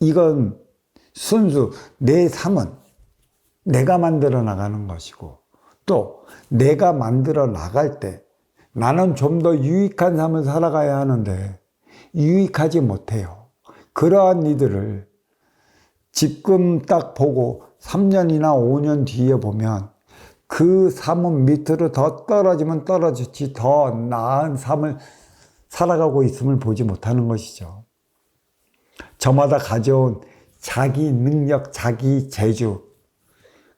이건 순수 내 삶은 내가 만들어 나가는 것이고, 또 내가 만들어 나갈 때 나는 좀 더 유익한 삶을 살아가야 하는데 유익하지 못해요. 그러한 이들을 지금 딱 보고 3년이나 5년 뒤에 보면 그 삶은 밑으로 더 떨어지면 떨어지지 더 나은 삶을 살아가고 있음을 보지 못하는 것이죠. 저마다 가져온 자기 능력, 자기 재주,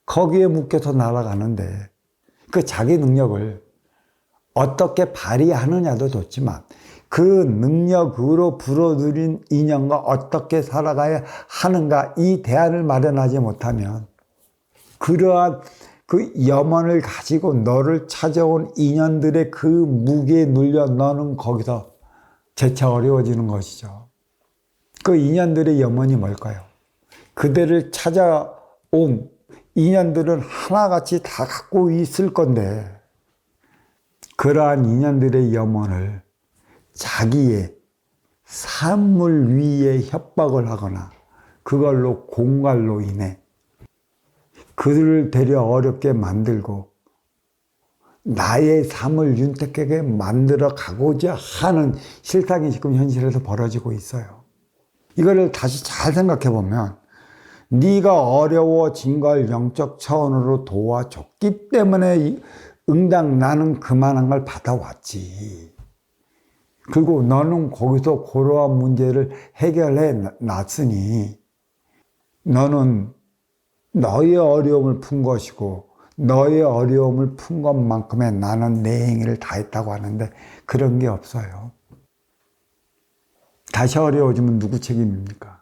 거기에 묶여서 날아가는데 그 자기 능력을 어떻게 발휘하느냐도 좋지만 그 능력으로 불어들인 인연과 어떻게 살아가야 하는가, 이 대안을 마련하지 못하면 그러한 그 염원을 가지고 너를 찾아온 인연들의 그 무게에 눌려 너는 거기서 재차 어려워지는 것이죠. 그 인연들의 염원이 뭘까요? 그대를 찾아온 인연들은 하나같이 다 갖고 있을 건데 그러한 인연들의 염원을 자기의 삶을 위해 협박을 하거나 그걸로 공갈로 인해 그들을 되려 어렵게 만들고 나의 삶을 윤택하게 만들어 가고자 하는 실상이 지금 현실에서 벌어지고 있어요. 이거를 다시 잘 생각해 보면 네가 어려워진 걸 영적 차원으로 도와줬기 때문에 응당 나는 그만한 걸 받아왔지. 그리고 너는 거기서 그러한 문제를 해결해 놨으니 너는 너의 어려움을 푼 것이고 너의 어려움을 푼 것만큼의 나는 내 행위를 다 했다고 하는데 그런 게 없어요. 다시 어려워지면 누구 책임입니까?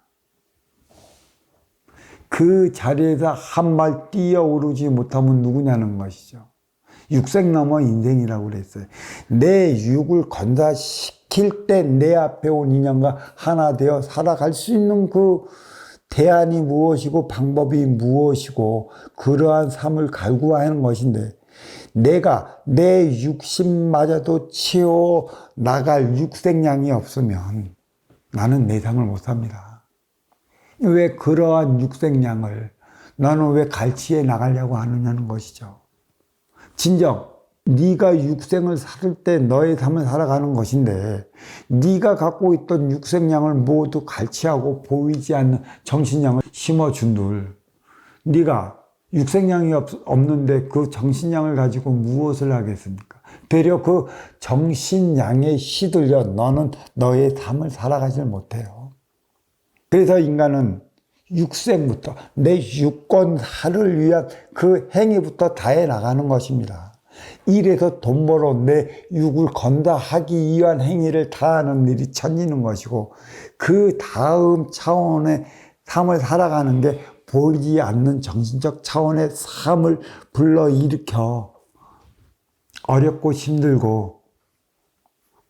그 자리에서 한 발 뛰어오르지 못하면 누구냐는 것이죠. 육생 넘어 인생이라고 그랬어요. 내 육을 건사시킬 때 내 앞에 온 인연과 하나 되어 살아갈 수 있는 그 대안이 무엇이고 방법이 무엇이고 그러한 삶을 갈구하는 것인데 내가 내 육신마저도 채워 나갈 육생량이 없으면 나는 내 삶을 못 삽니다. 왜 그러한 육생량을 너는 왜 갈취해 나가려고 하느냐는 것이죠. 진정 네가 육생을 살 때 너의 삶을 살아가는 것인데 네가 갖고 있던 육생량을 모두 갈취하고 보이지 않는 정신량을 심어준들 네가 육생량이 없는데 그 정신량을 가지고 무엇을 하겠습니까? 되려 그 정신량에 시들려 너는 너의 삶을 살아가지 못해요. 그래서 인간은 육생부터 내 육권사를 위한 그 행위부터 다해 나가는 것입니다. 일해서 돈 벌어 내 육을 건다하기 위한 행위를 다하는 일이 천지는 것이고 그 다음 차원의 삶을 살아가는 게 보이지 않는 정신적 차원의 삶을 불러일으켜 어렵고 힘들고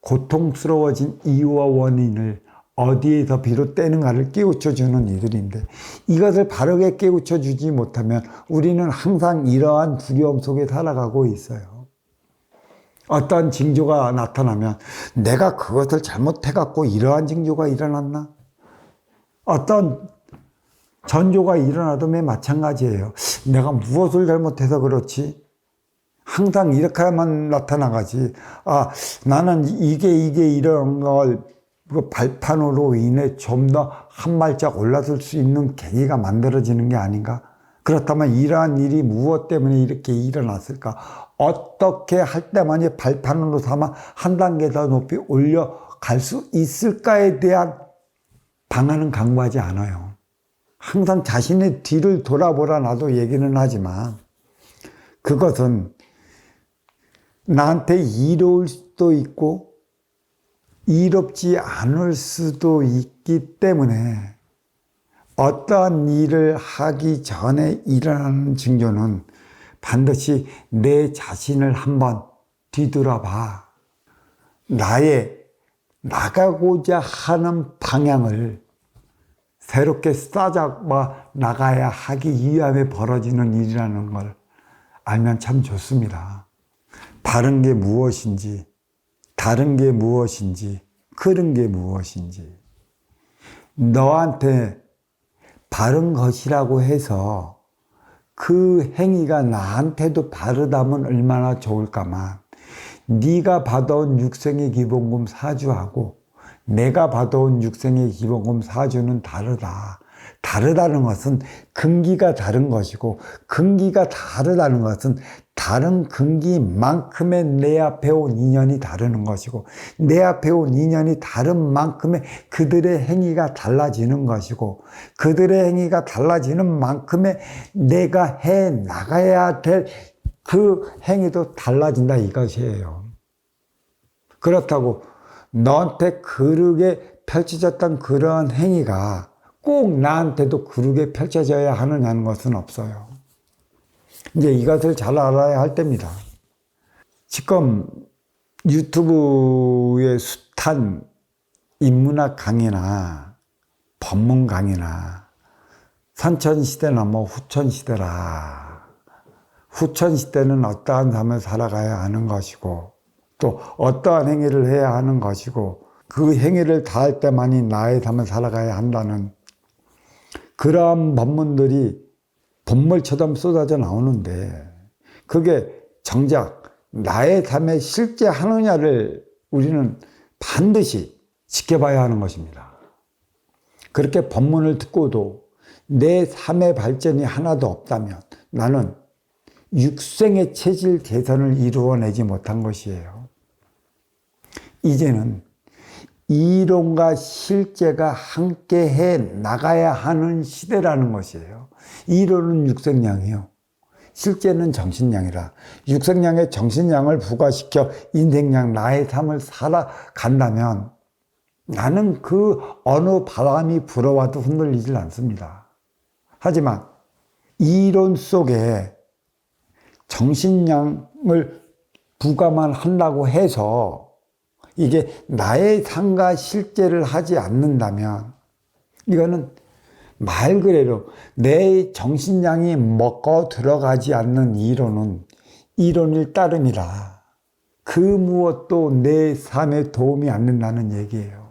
고통스러워진 이유와 원인을 어디에서 비롯되는가를 깨우쳐주는 이들인데 이것을 바르게 깨우쳐주지 못하면 우리는 항상 이러한 두려움 속에 살아가고 있어요. 어떤 징조가 나타나면 내가 그것을 잘못해갖고 이러한 징조가 일어났나? 어떤 전조가 일어나도 마찬가지예요. 내가 무엇을 잘못해서 그렇지? 항상 이렇게만 나타나가지. 아, 나는 이게 이런 걸 그 발판으로 인해 좀 더 한 발짝 올라설 수 있는 계기가 만들어지는 게 아닌가? 그렇다면 이러한 일이 무엇 때문에 이렇게 일어났을까? 어떻게 할 때만이 발판으로 삼아 한 단계 더 높이 올려갈 수 있을까에 대한 방안은 강구하지 않아요. 항상 자신의 뒤를 돌아보라 나도 얘기는 하지만 그것은 나한테 이로울 수도 있고 이롭지 않을 수도 있기 때문에 어떠한 일을 하기 전에 일어나는 징조는 반드시 내 자신을 한번 뒤돌아봐. 나의 나가고자 하는 방향을 새롭게 싸잡아 나가야 하기 위함에 벌어지는 일이라는 걸 알면 참 좋습니다. 바른 게 무엇인지, 다른 게 무엇인지, 그른 게 무엇인지, 너한테 바른 것이라고 해서 그 행위가 나한테도 바르다면 얼마나 좋을까만, 네가 받아온 육생의 기본금 사주하고 내가 받아온 육생의 기본금 사주는 다르다. 다르다는 것은 근기가 다른 것이고, 근기가 다르다는 것은 다른 근기만큼의 내 앞에 온 인연이 다르는 것이고, 내 앞에 온 인연이 다른 만큼의 그들의 행위가 달라지는 것이고, 그들의 행위가 달라지는 만큼의 내가 해 나가야 될 그 행위도 달라진다 이것이에요. 그렇다고 너한테 그르게 펼쳐졌던 그러한 행위가 꼭 나한테도 그르게 펼쳐져야 하느냐는 것은 없어요. 이제 이것을 잘 알아야 할 때입니다. 지금 유튜브의 숱한 인문학 강의나 법문 강의나 선천시대나 후천시대라. 후천시대는 어떠한 삶을 살아가야 하는 것이고, 또 어떠한 행위를 해야 하는 것이고, 그 행위를 다할 때만이 나의 삶을 살아가야 한다는 그러한 법문들이 본물처럼 쏟아져 나오는데, 그게 정작 나의 삶에 실제 하느냐를 우리는 반드시 지켜봐야 하는 것입니다. 그렇게 법문을 듣고도 내 삶의 발전이 하나도 없다면 나는 육생의 체질 개선을 이루어내지 못한 것이에요. 이제는 이론과 실제가 함께 해 나가야 하는 시대라는 것이에요. 이론은 육생량이요. 실제는 정신량이라. 육생량에 정신량을 부과시켜 인생량, 나의 삶을 살아간다면 나는 그 어느 바람이 불어와도 흔들리질 않습니다. 하지만 이론 속에 정신량을 부과만 한다고 해서 이게 나의 삶과 실제를 하지 않는다면 이거는 말 그대로 내 정신량이 먹고 들어가지 않는 이론은 이론일 따름이라 그 무엇도 내 삶에 도움이 안 된다는 얘기예요.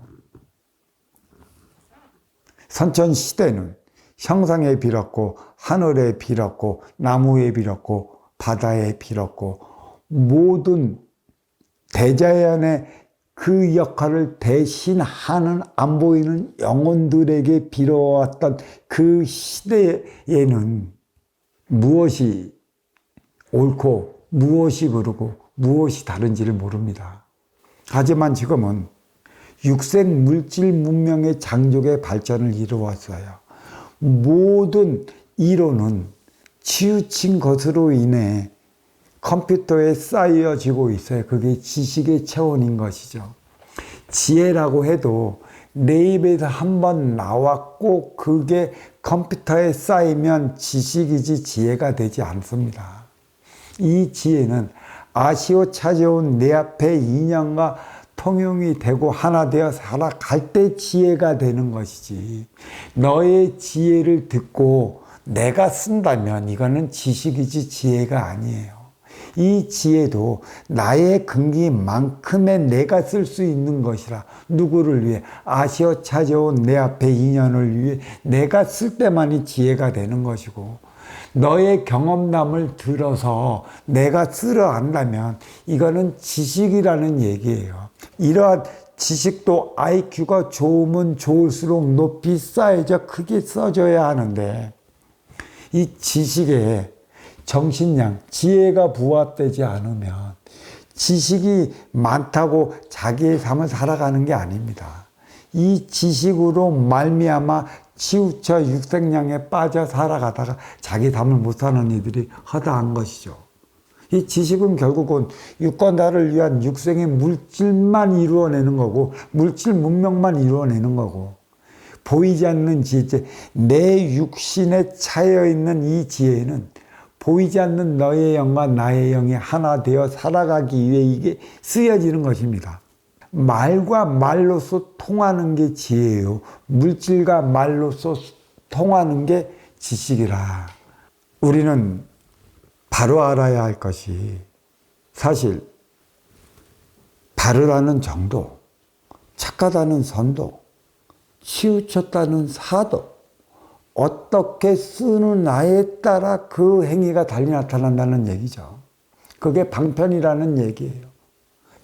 선천시대는 형상에 빌었고 하늘에 빌었고 나무에 빌었고 바다에 빌었고 모든 대자연의 그 역할을 대신하는 안 보이는 영혼들에게 빌어왔던 그 시대에는 무엇이 옳고 무엇이 그르고 무엇이 다른지를 모릅니다. 하지만 지금은 육생 물질 문명의 장족의 발전을 이루었어요. 모든 이론은 치우친 것으로 인해 컴퓨터에 쌓여지고 있어요. 그게 지식의 체온인 것이죠. 지혜라고 해도 내 입에서 한번 나왔고 그게 컴퓨터에 쌓이면 지식이지 지혜가 되지 않습니다. 이 지혜는 아시오 찾아온 내 앞에 인연과 통용이 되고 하나 되어 살아갈 때 지혜가 되는 것이지, 너의 지혜를 듣고 내가 쓴다면 이거는 지식이지 지혜가 아니에요. 이 지혜도 나의 근기만큼의 내가 쓸 수 있는 것이라. 누구를 위해? 아시어 찾아온 내 앞에 인연을 위해 내가 쓸 때만이 지혜가 되는 것이고, 너의 경험담을 들어서 내가 쓰려 한다면 이거는 지식이라는 얘기예요. 이러한 지식도 IQ가 좋으면 좋을수록 높이 쌓여져 크게 써져야 하는데, 이 지식에 정신량, 지혜가 부합되지 않으면 지식이 많다고 자기의 삶을 살아가는 게 아닙니다. 이 지식으로 말미암아 치우쳐 육생량에 빠져 살아가다가 자기 삶을 못 사는 이들이 허다한 것이죠. 이 지식은 결국은 유권자를 위한 육생의 물질만 이루어내는 거고, 물질 문명만 이루어내는 거고, 보이지 않는 지혜, 내 육신에 차여있는 이 지혜는 보이지 않는 너의 영과 나의 영이 하나 되어 살아가기 위해 이게 쓰여지는 것입니다. 말과 말로서 통하는 게 지혜예요. 물질과 말로서 통하는 게 지식이라. 우리는 바로 알아야 할 것이, 사실 바르다는 정도, 착하다는 선도, 치우쳤다는 사도, 어떻게 쓰느냐에 따라 그 행위가 달리 나타난다는 얘기죠. 그게 방편이라는 얘기예요.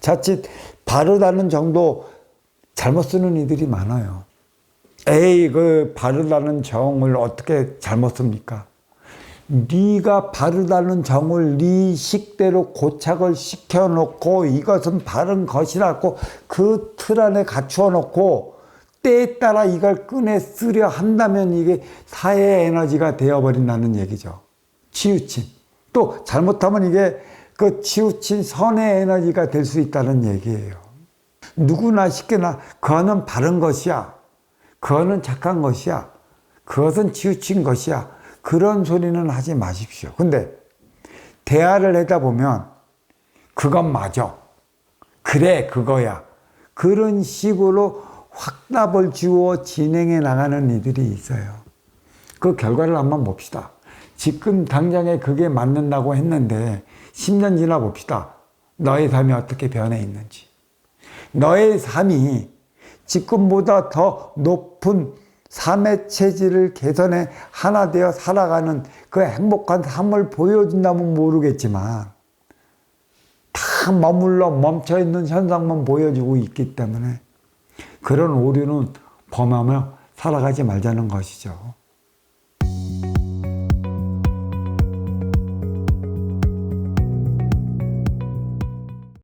자칫 바르다는 정도 잘못 쓰는 이들이 많아요. 에이, 그 바르다는 정을 어떻게 잘못 씁니까? 네가 바르다는 정을 네 식대로 고착을 시켜놓고 이것은 바른 것이라고 그 틀 안에 갖추어 놓고 때에 따라 이걸 꺼내 쓰려 한다면 이게 사회 에너지가 되어버린다는 얘기죠. 치우친. 또 잘못하면 이게 그 치우친 선의 에너지가 될 수 있다는 얘기예요. 누구나 쉽게나 그거는 바른 것이야. 그거는 착한 것이야. 그것은 치우친 것이야. 그런 소리는 하지 마십시오. 근데 대화를 하다 보면 그건 맞아. 그래, 그거야. 그런 식으로 확답을 주어 진행해 나가는 이들이 있어요. 그 결과를 한번 봅시다. 지금 당장에 그게 맞는다고 했는데 10년 지나 봅시다. 너의 삶이 어떻게 변해 있는지. 너의 삶이 지금보다 더 높은 삶의 체질을 개선해 하나 되어 살아가는 그 행복한 삶을 보여준다면 모르겠지만 다 머물러 멈춰있는 현상만 보여주고 있기 때문에 그런 오류는 범하며 살아가지 말자는 것이죠.